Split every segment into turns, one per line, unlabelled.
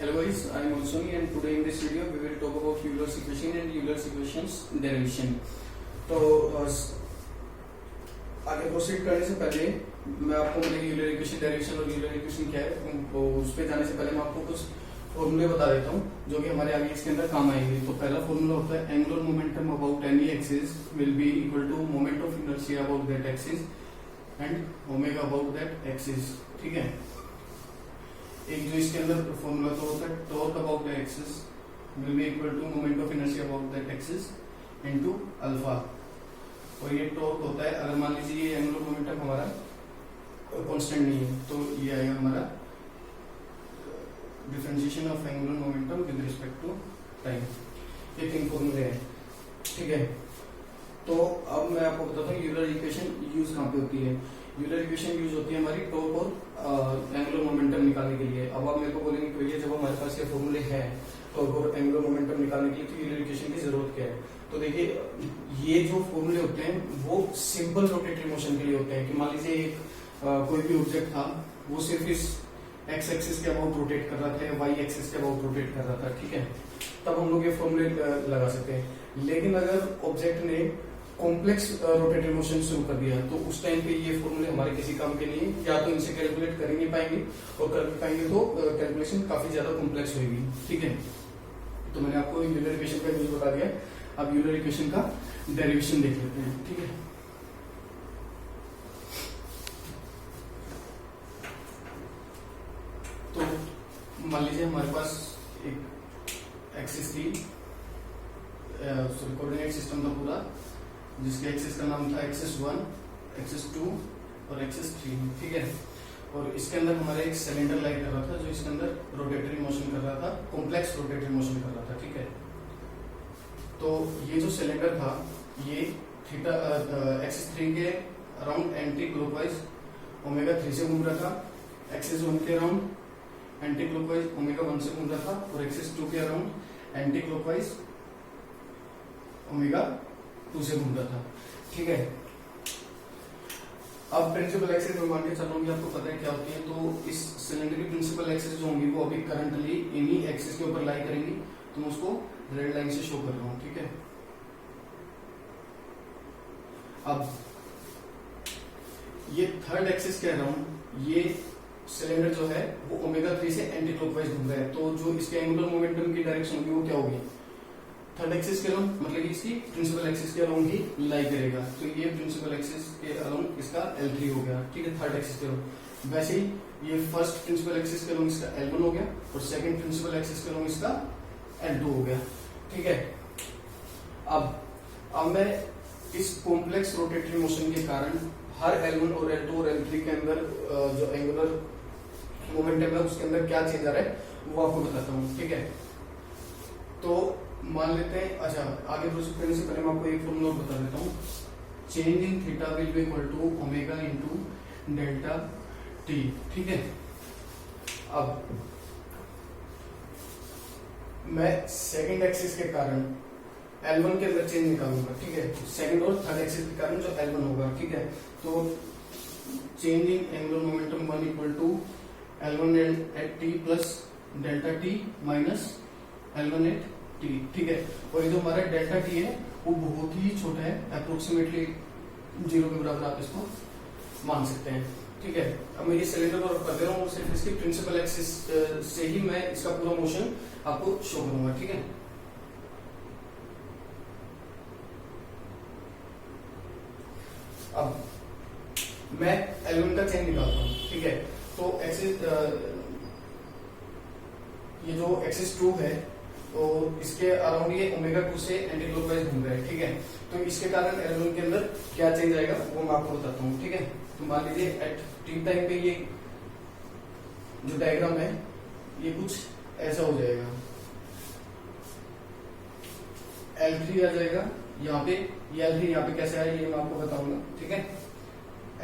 Hello guys, I am Monsoni and today in this video we will talk about Euler's equation and Euler's equations derivation. तो आगे proceed करने से पहले मैं आपको मतलब यूलर इक्वेशन डेरिवेशन और यूलर इक्वेशन क्या है उस पे जाने से पहले मैं आपको कुछ फॉर्मूले बता देता हूँ जो कि हमारे आगे इसके अंदर काम आएंगे। तो पहला फॉर्मूला होता है angular momentum about any axis will be equal to moment of inertia about that axis and omega about that axis. ठीक है, एक जो इसके अंदर फॉर्मूला तो होता है torque about the axis will be equal to moment of inertia about that axis into alpha. और ये टॉर्क होता है, अगर मान लीजिए ये एंगुलर मोमेंटम हमारा कांस्टेंट नहीं है तो ये आएगा हमारा differentiation of angular momentum with respect to time. ये तीन फॉर्मूले हैं। ठीक है, तो अब मैं आपको बताता हूँ यूलर इक्वेशन यूज कहाँ पे होती है। यूलर इक्वेशन यूज होती है हमारी टॉर्क और एंगुलर मोमेंटम निकालने के लिए। अब आप मेरे को बोलेंगे कि भैया जब हमारे पास ये फॉर्मूले हैं टॉर्क और एंगुलर मोमेंटम निकालने के लिए तो यूलर इक्वेशन की जरूरत क्या है। तो देखिए ये जो फॉर्मूले होते हैं वो सिंपल रोटेटरी मोशन के लिए होते हैं कि मान लीजिए एक कोई भी ऑब्जेक्ट था वो सिर्फ इस एक्स एक्सिस के अबाउट रोटेट कर रहा था या वाई एक्सिस के अबाउट रोटेट कर रहा था। ठीक है, तब हम लोग ये फॉर्मूले लगा सकते हैं। लेकिन अगर ऑब्जेक्ट ने कॉम्प्लेक्स रोटेटरी मोशन शुरू कर दिया तो उस टाइम पे ये फॉर्मूले हमारे किसी काम के नहीं, या तो इनसे कैलकुलेट कर ही नहीं पाएंगे और कर पाएंगे तो कैलकुलेशन काफी ज्यादा कॉम्प्लेक्स होगी। ठीक है, तो मैंने आपको यूलर इक्वेशन का यूज बता दिया। अब यूलर इक्वेशन का डेरिवेशन देख लेते हैं। ठीक है, तो मान लीजिए हमारे पास एक एक्सिस थी, कोऑर्डिनेट सिस्टम था पूरा, जिसके एक्सिस का नाम था एक्सिस 1, एक्सिस 2 और एक्सिस 3। ठीक है, और इसके अंदर हमारा एक सिलेंडर लाई कर रहा था जो इसके अंदर रोटेटरी मोशन कर रहा था, कॉम्प्लेक्स रोटेटरी मोशन कर रहा था। ठीक है, तो ये जो सिलेंडर था ये थीटा एक्सिस 3 के अराउंड एंटी क्लॉकवाइज ओमेगा 3 से घूम रहा था, एक्सिस 1 के अराउंड एंटी क्लॉकवाइज ओमेगा 1 से घूम रहा था और एक्सिस 2 के अराउंड एंटी क्लॉकवाइज ओमेगा 2 से घूम रहा था। ठीक है, अब प्रिंसिपल एक्सिस में मान के चल रहा हूँ, आपको पता है क्या होती है। तो इस सिलेंडर की प्रिंसिपल एक्सिस जो होंगी वो अभी करंटली इन्हीं एक्सिस के ऊपर लाई करेंगी, तो मैं उसको रेड लाइन से शो कर रहा हूं। ठीक है, अब ये थर्ड एक्सिस कह रहा हूं, ये सिलेंडर जो है वो ओमेगा 3 से एंटी क्लॉकवाइज घूम रहा है, तो जो इसके एंगुलर मोमेंटम की डायरेक्शन होगी वो क्या होगी, थर्ड एक्सिस के अराउंड, मतलब इसकी प्रिंसिपल एक्सिस के अराउंड ही लाई करेगा। तो ये प्रिंसिपल एक्सिस के अराउंड इसका L3 हो गया। ठीक है, थर्ड एक्सिस के अराउंड। वैसे ही ये फर्स्ट प्रिंसिपल एक्सिस के अराउंड इसका L1 हो गया और सेकंड प्रिंसिपल एक्सिस के अराउंड इसका L2 हो गया। ठीक है, अब मैं इस कॉम्प्लेक्स रोटेटरी मोशन के कारण हर L1 और L2 और L3 के अंदर जो एंगुलर मोमेंटम है उसके अंदर क्या चेंज आ रहा है वो आपको बताता हूँ। ठीक है, तो मान लेते हैं, अच्छा आगे प्रोसीड करने से पहले मैं आपको एक फॉर्मूला बता देता हूँ। Change in theta will be equal to omega into delta t. ठीक है, अब मैं सेकंड एक्सिस के कारण L1 के अंदर चेंज निकालूंगा। ठीक है, सेकंड और थर्ड एक्सिस के कारण जो L1 होगा। ठीक है, तो change in angular momentum 1 equal to L1 at t plus delta t minus L1 at t. ठीक है, और ये जो हमारा डेल्टा टी है वो बहुत ही छोटा है, अप्रोक्सीमेटली 0 के बराबर आप इसको मान सकते हैं। ठीक है, अब मैं ये सिलेंडर को कर दे रहा हूँ, सिर्फ इसकी प्रिंसिपल एक्सिस से ही मैं इसका पूरा मोशन आपको शो करूंगा। ठीक है, अब मैं L1 का चेंज निकालता हूँ। ठीक है, तो एक्सिस ये जो एक्सिस 2 है तो इसके अराउंड ये ओमेगा 2 से एंटी क्लॉकवाइज घूम रहा है। ठीक है, तो इसके कारण L1 के अंदर क्या चेंज आएगा वो मैं आपको बताता हूँ। ठीक है, तो मान लीजिए एट टी टाइम पे ये जो डायग्राम है ये कुछ ऐसा हो जाएगा, L3 आ जाएगा यहाँ पे, ये L3 यहाँ पे कैसे आया ये मैं आपको बताऊंगा। ठीक है,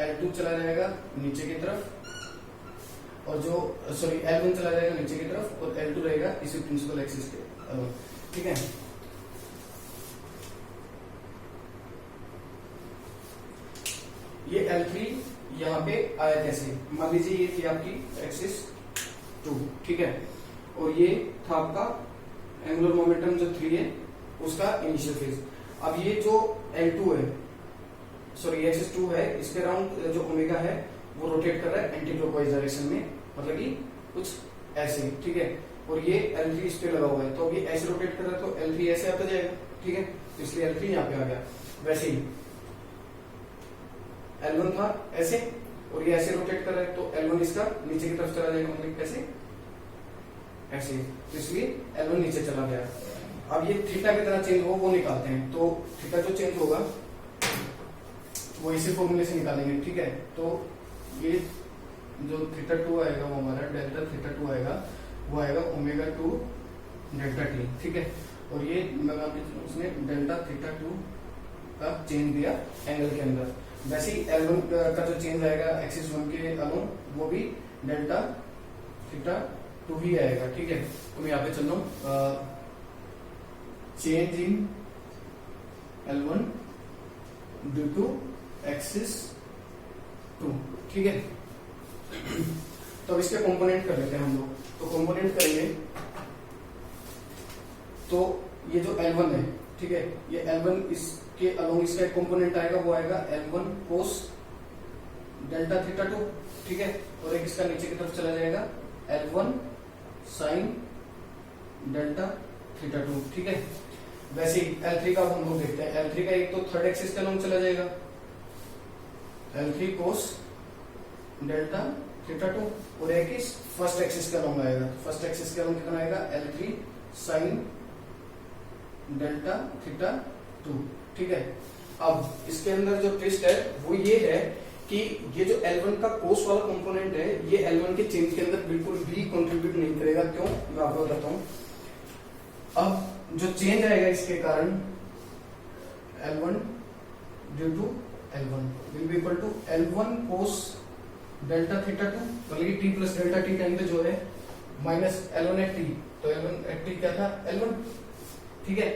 L2 चला जाएगा नीचे की तरफ और जो L1 चला जाएगा नीचे की तरफ और L2 रहेगा इसी प्रिंसिपल एक्सिस के। ठीक है, ये L3 यहाँ पे आया कैसे, मान लीजिए ये थी आपकी एक्सिस 2। ठीक है, और ये था आपका एंगुलर मोमेंटम जो 3 है उसका इनिशियल फेज। अब ये जो L2 है, सॉरी एक्सिस 2 है, इसके अराउंड जो ओमेगा है वो रोटेट कर रहा है एंटी क्लॉकवाइज डायरेक्शन में, मतलब कि कुछ ऐसे, ठीक है। और ये L3 इस पे लगा हुआ है, तो ये ऐसे रोटेट कर रहा है, तो L3 ऐसे आता जाएगा, ठीक है, तो इसलिए L3 यहाँ पे आ गया। वैसे ही L1 था ऐसे, और ये ऐसे रोटेट कर रहा है, तो L1 इसका नीचे की तरफ चला जाएगा, मतलब कैसे, ऐसे, तो इसलिए L1 नीचे चला गया। अब ये थीटा की तरह चेंज हो वो निकालते हैं, तो थीटा जो चेंज होगा वो इसी फॉर्मूले से निकालेंगे, ठीक है। तो ये जो थीटा 2 आएगा वो हमारा डेल्टा थीटा 2 आएगा, वो आएगा ओमेगा 2 डेल्टा टी, ठीक है। और ये उसने डेल्टा थीटा 2 का चेंज दिया एंगल के अंदर। वैसे ही L1 का जो चेंज आएगा एक्सिस 1 के अलोंग, वो भी डेल्टा थीटा 2 ही आएगा, ठीक है। तो मैं यहाँ पे चल रहा हूँ, change in L1 due to axis 2, ठीक है। तो अब इसके कंपोनेंट कर लेते हैं हम लोग। तो कंपोनेंट करेंगे तो ये जो L1 है, ठीक है, ये L1 इसके अलोंग इसका एक कंपोनेंट आएगा, वो आएगा L1 कोस डेल्टा थीटा 2, ठीक है। और एक इसका नीचे की तरफ चला जाएगा L1 साइन डेल्टा थीटा 2, ठीक है। वैसे ही L3 का हम लोग देखते हैं। L3 का एक तो थर्ड एक्सिस के अलोंग चला जाएगा, L3 कोस डेल्टा थीटा 2, और एक इस फर्स्ट एक्सिस के अलोंग आएगा। फर्स्ट एक्सिस के अलोंग कितना आएगा, L3 साइन डेल्टा थीटा 2, ठीक है। अब इसके अंदर जो ट्विस्ट है वो ये है कि ये जो L1 का कोस वाला कंपोनेंट है, ये L1 के चेंज के अंदर बिल्कुल भी कंट्रीब्यूट नहीं करेगा। क्यों, मैं आपको बताता हूं। अब जो चेंज आएगा इसके कारण L1 due to L1 will be equal to L1 cos delta theta 2, मतलब कि t plus delta t time पे जो है माइनस L1 एट टी, तो L1 एट टी क्या था, L1, ठीक है।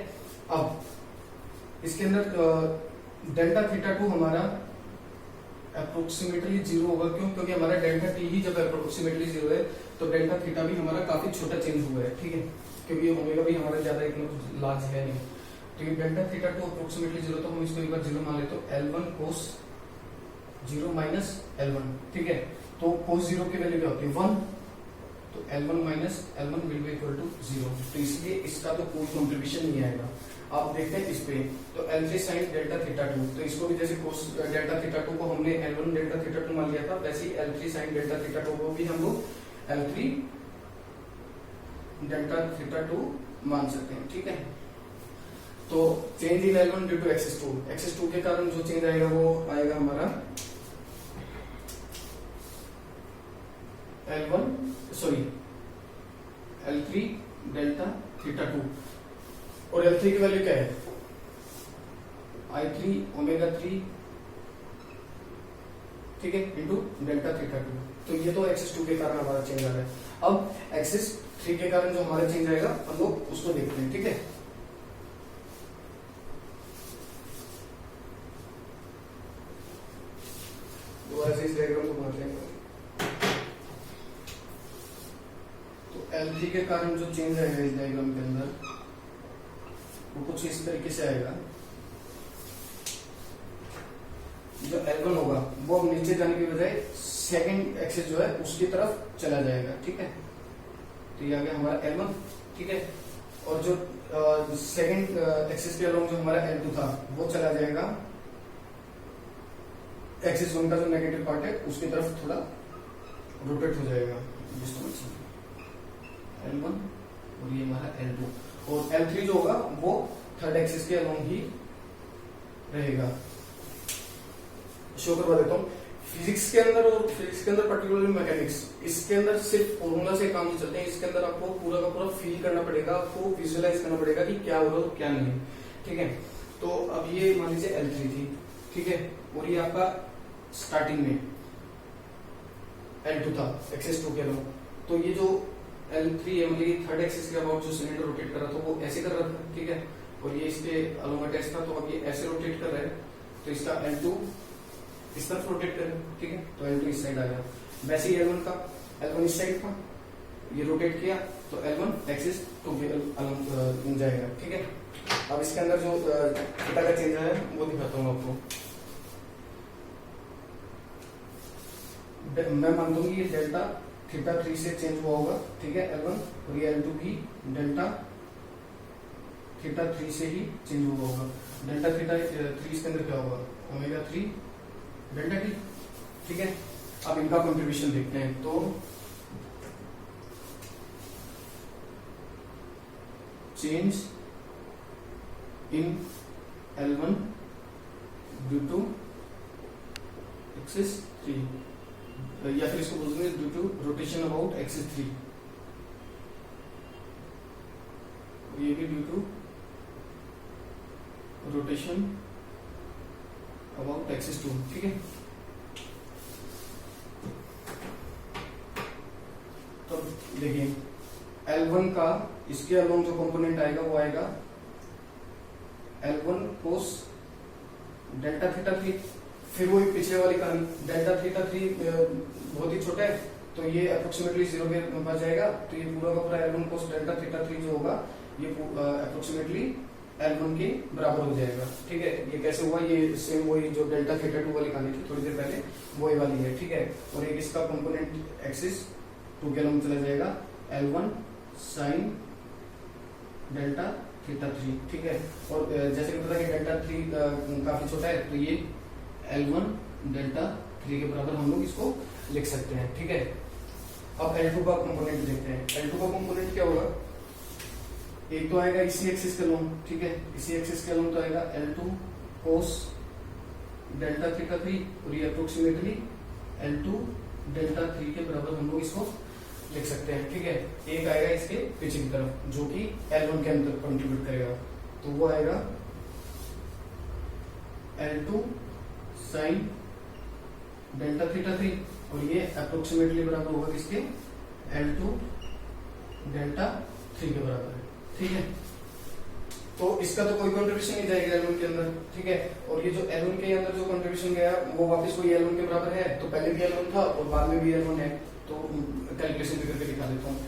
अब इसके अंदर डेल्टा थीटा 2 हमारा अप्रोक्सीमेटली 0 होगा। क्यों, क्योंकि हमारा डेल्टा टी ही जब अप्रोक्सीमेटली 0 है तो डेल्टा थीटा भी हमारा काफी छोटा चेंज हुआ है, ठीक है, क्योंकि ओमेगा भी हमारा ज्यादा इतना लार्ज है नहीं। तो ये डेल्टा थीटा 2 अप्रोक्सीमेटली 0, तो हम इसको एक बार 0 मान ले, तो L1 कोस 0 माइनस L1, ठीक है। तो कोस 0 की वैल्यू क्या होती है, 1, तो L1 minus L1 will be equal to 0, तो इसलिए इसका तो कोई कंट्रीब्यूशन नहीं आएगा। आप देखते हैं इस पे, तो L3 साइन डेल्टा थीटा 2, तो इसको भी जैसे कोस डेल्टा थीटा 2 को हमने L1 डेल्टा थीटा 2 मान लिया था, वैसे ही L3 साइन डेल्टा थीटा 2 को भी हम लोग L3 डेल्टा थीटा 2 मान सकते हैं, ठीक है। तो change in L1 due to axis 2, axis 2 के कारण जो चेंज आएगा वो आएगा हमारा L3 डेल्टा थीटा 2, और L3 की वैल्यू क्या है, I3 ओमेगा 3, ठीक है, इंटू डेल्टा थीटा 2। तो ये तो एक्सिस 2 के कारण हमारा चेंज आ रहा है। अब एक्सिस 3 के कारण जो हमारा चेंज आएगा हम लोग उसको देखते हैं, ठीक है। दोबारा से इस डायग्राम को बनाते हैं। तो L3 के कारण जो चेंज आएगा इस डायग्राम के अंदर वो कुछ इस तरीके से आएगा। जो L1 होगा वो अब नीचे जाने की बजाय सेकंड एक्सिस जो है उसकी तरफ चला जाएगा, ठीक है। तो ये आ गया हमारा L1, ठीक है। और जो सेकंड एक्सिस के अलोंग जो हमारा L2 था वो चला जाएगा एक्सिस 1 का जो नेगेटिव पार्ट है उसकी तरफ थोड़ा रोटेट हो जाएगा, L1, और ये हमारा L2, और L3 जो होगा वो थर्ड एक्सिस के अलोंग ही रहेगा। शो करवा देता हूँ। फिजिक्स के अंदर और फिजिक्स के अंदर पर्टिकुलरली मैकेनिक्स, इसके अंदर सिर्फ फॉर्मूला से काम नहीं चलते हैं। इसके अंदर आपको पूरा का पूरा फील करना पड़ेगा, आपको विजुअलाइज करना पड़ेगा कि क्या हो रहा है क्या नहीं, ठीक है। तो अब ये मान लीजिए L3 थी, ठीक है, और ये आपका स्टार्टिंग में L2 था एक्सिस 2 के अलोंग। तो ये जो L3 है मतलब ये थर्ड एक्सिस के अबाउट जो सिलेंडर रोटेट कर रहा था वो ऐसे कर रहा था, ठीक है, और ये इसके अलोंग अटैच था, तो अब ये ऐसे रोटेट कर रहा है, तो इसका L2 इस तरफ रोटेट करें, ठीक है, तो L2 इस साइड आ गया। वैसे ही L1 इस साइड था, ये रोटेट किया तो L1 एक्सिस टू के अलग जाएगा, ठीक है। अब इसके अंदर जो थीटा का चेंज है वो दिखाता हूँ आपको। मैं मानता हूँ कि ये डेल्टा थीटा 3 से चेंज हुआ होगा, ठीक है L1, और ये L2 भी डेल्टा थीटा 3 से ही चेंज हुआ होगा। डेल्टा थीटा 3 इसके अंदर क्या होगा, ओमेगा 3 डेल्टा टी, ठीक है। अब इनका कंट्रीब्यूशन देखते हैं। तो change in L1 due to axis 3, या फिर इसको बोल देंगे due to rotation about axis 3, ये भी due to rotation about axis 2, ठीक है। तो देखिए L1 का इसके अलोंग जो कंपोनेंट आएगा वो आएगा L1 कोस डेल्टा थीटा 3, फिर वही पिछले वाली कहानी, डेल्टा थीटा 3 बहुत ही छोटा है तो ये अप्रोक्सीमेटली 0 के पास जाएगा, तो ये पूरा का पूरा L1 कोस डेल्टा थीटा 3 जो होगा ये अप्रोक्सीमेटली L1 के बराबर हो जाएगा, ठीक है। ये कैसे हुआ, ये सेम वही जो डेल्टा थीटा 2 वाली कहानी थी थोड़ी देर पहले, वही वाली है, ठीक है। और एक इसका कंपोनेंट एक्सिस 2 के अलग चला जाएगा L1 साइन डेल्टा थीटा 3, ठीक है। और जैसे कि पता है कि डेल्टा 3 काफी छोटा है तो ये L1 डेल्टा 3 के बराबर हम लोग इसको लिख सकते हैं, ठीक है। अब L2 का कंपोनेंट देखते हैं। L2 का कंपोनेंट क्या होगा, एक तो आएगा इसी एक्सिस के अलोंग, ठीक है, इसी एक्सिस के अलोंग तो आएगा L2 कोस डेल्टा थीटा 3, और ये अप्रोक्सीमेटली L2 डेल्टा 3 के बराबर हम लोग इसको लिख सकते हैं, ठीक है। एक आएगा इसके पीछे की तरफ जो कि L1 के अंदर कंट्रीब्यूट करेगा, तो वो आएगा L2 साइन डेल्टा थीटा 3, और ये अप्रोक्सीमेटली बराबर होगा किसके, L2 डेल्टा 3 के बराबर है, ठीक है। तो इसका तो कोई कंट्रीब्यूशन नहीं जाएगा L1 के अंदर, ठीक है। और ये जो L1 के अंदर जो कंट्रीब्यूशन गया वो वापस वही L1 के बराबर है, तो पहले भी L1 था और बाद में भी L1 है, तो कैलकुलेशन भी करके दिखा देता हूँ।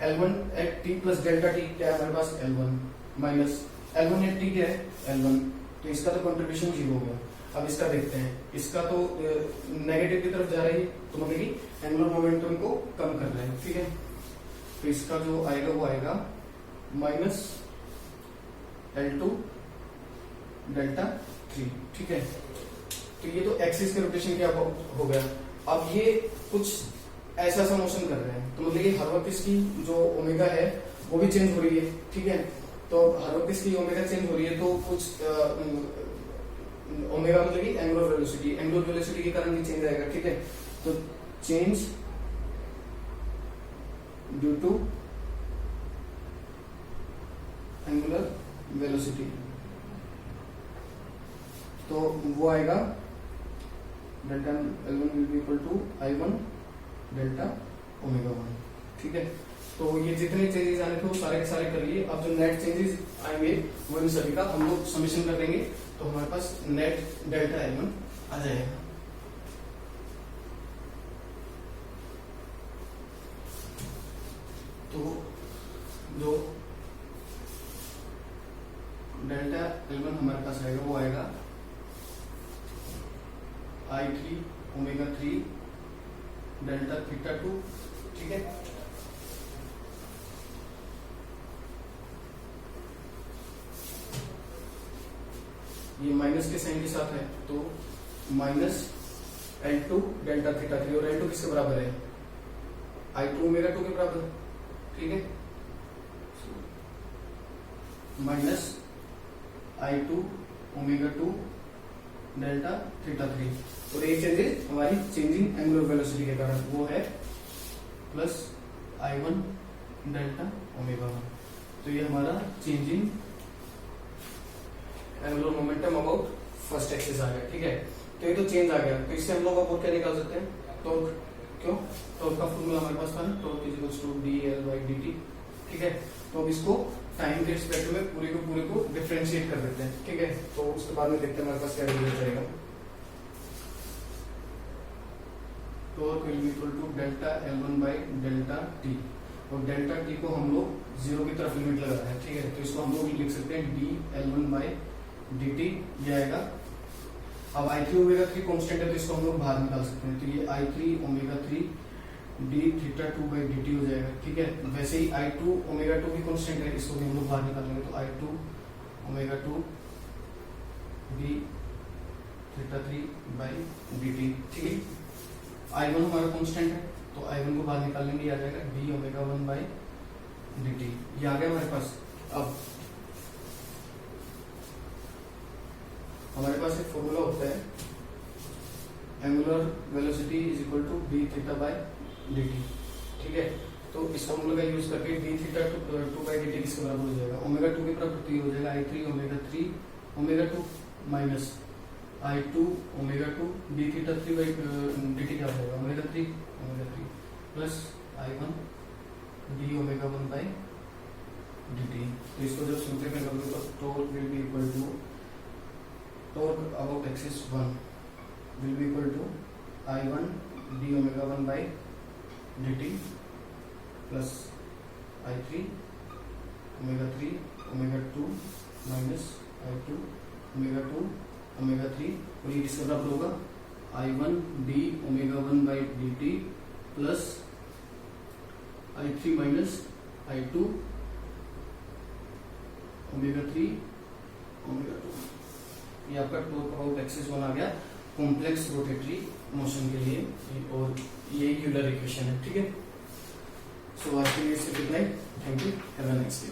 L1 at t plus delta T क्या है हमारे पास, L1 minus L1 at T क्या है, L1, तो इसका तो कंट्रीब्यूशन 0 हो गया। अब इसका देखते हैं, इसका तो नेगेटिव की तरफ जा रही है, तो मतलब कि एंगुलर मोमेंटम को कम कर रहा है, ठीक है। तो इसका जो आएगा वो आएगा माइनस L2 डेल्टा 3, ठीक है। तो ये तो एक्सिस के रोटेशन क्या हो गया। अब ये कुछ ऐसा सा मोशन कर रहे हैं, तो मतलब कि हर वक्त इसकी जो ओमेगा है वो भी चेंज हो रही है, ठीक है। तो हर वक्त इसकी ओमेगा चेंज हो रही है, तो कुछ ओमेगा मतलब कि एंगुलर वेलोसिटी के कारण भी चेंज आएगा, ठीक है। तो change due to angular velocity, तो वो आएगा delta L1 will be equal to I1 delta omega 1, ठीक है। तो ये जितने चेंजेस आने थे वो सारे के सारे कर लिए। अब जो नेट चेंजेस आएंगे वो इन सभी का हम लोग समीशन कर देंगे, तो हमारे पास नेट डेल्टा L1 आ जाएगा। तो जो डेल्टा L1 हमारे पास आएगा वो आएगा I3 ओमेगा 3 डेल्टा थीटा 2, ठीक है। ये माइनस के साइन के साथ है, तो माइनस L2 डेल्टा थीटा 3, और L2 किसके बराबर है, I2 ओमेगा 2 के बराबर, ठीक है। Minus I2 omega 2 delta theta 3, और एक चेंजेस हमारी चेंजिंग एंगुलर वेलोसिटी के कारण वो है प्लस I1 डेल्टा ओमेगा 1। तो ये हमारा changing angular momentum about first axis आ गया, ठीक है। तो ये तो चेंज आ गया, तो इससे हम लोग अब क्या निकाल सकते हैं, टॉर्क, क्यों, टॉर्क का फॉर्मूला हमारे पास था ना, टॉर्क इक्वल्स टू dL/dt, ठीक है। तो अब इसको टाइम के रिस्पेक्ट में पूरे को डिफरेंशिएट कर देते हैं, ठीक है। तो उसके बाद में देखते हैं हमारे पास क्या रिजल्ट जाएगा। Torque will be equal to delta L1 by delta t, और डेल्टा टी को हम लोग 0 की तरफ लिमिट लगा रहे हैं, ठीक है। तो इसको हम लोग लिख सकते हैं dL1/dt ये आएगा। अब I3 ओमेगा 3 कांस्टेंट है तो इसको हम लोग बाहर निकाल सकते हैं, तो ये I3 ओमेगा 3 d(θ2/dt) हो जाएगा, ठीक है। वैसे ही I2 ओमेगा 2 भी कांस्टेंट है, इसको भी हम लोग बाहर निकालेंगे, तो I2 ओमेगा 2 dθ3/dt, ठीक है। I1 हमारा कांस्टेंट है तो I1 को बाहर निकाल लेंगे, आ जाएगा d ओमेगा 1/dt, ये आ गया हमारे पास। अब हमारे पास एक फॉर्मूला होता है angular velocity is equal to dθ/dt, ठीक है। तो इस फॉर्मूला का यूज करके dθ2/dt किसके बराबर हो जाएगा, ओमेगा 2 के बराबर, तो ये हो जाएगा I3 omega 2 minus I2 omega 2 dθ3/dt क्या हो जाएगा, omega 3 plus I1 d omega 1/dt। तो इसको जब सिंप्लीफाई करोगे तो torque will be equal to torque about axis 1 will be equal to I1 d omega 1/dt plus I3 omega 3 omega 2 minus I2 omega 2 omega 3, और ये किसके बराबर होगा, I1 d omega 1/dt plus I3 minus I2 omega 3 omega 2। ये आपका torque about axis 1 आ गया complex rotatory motion के लिए, और ये यूलर इक्वेशन है, ठीक है। सो आज के लिए सिर्फ इतना ही। Thank you, have a nice day.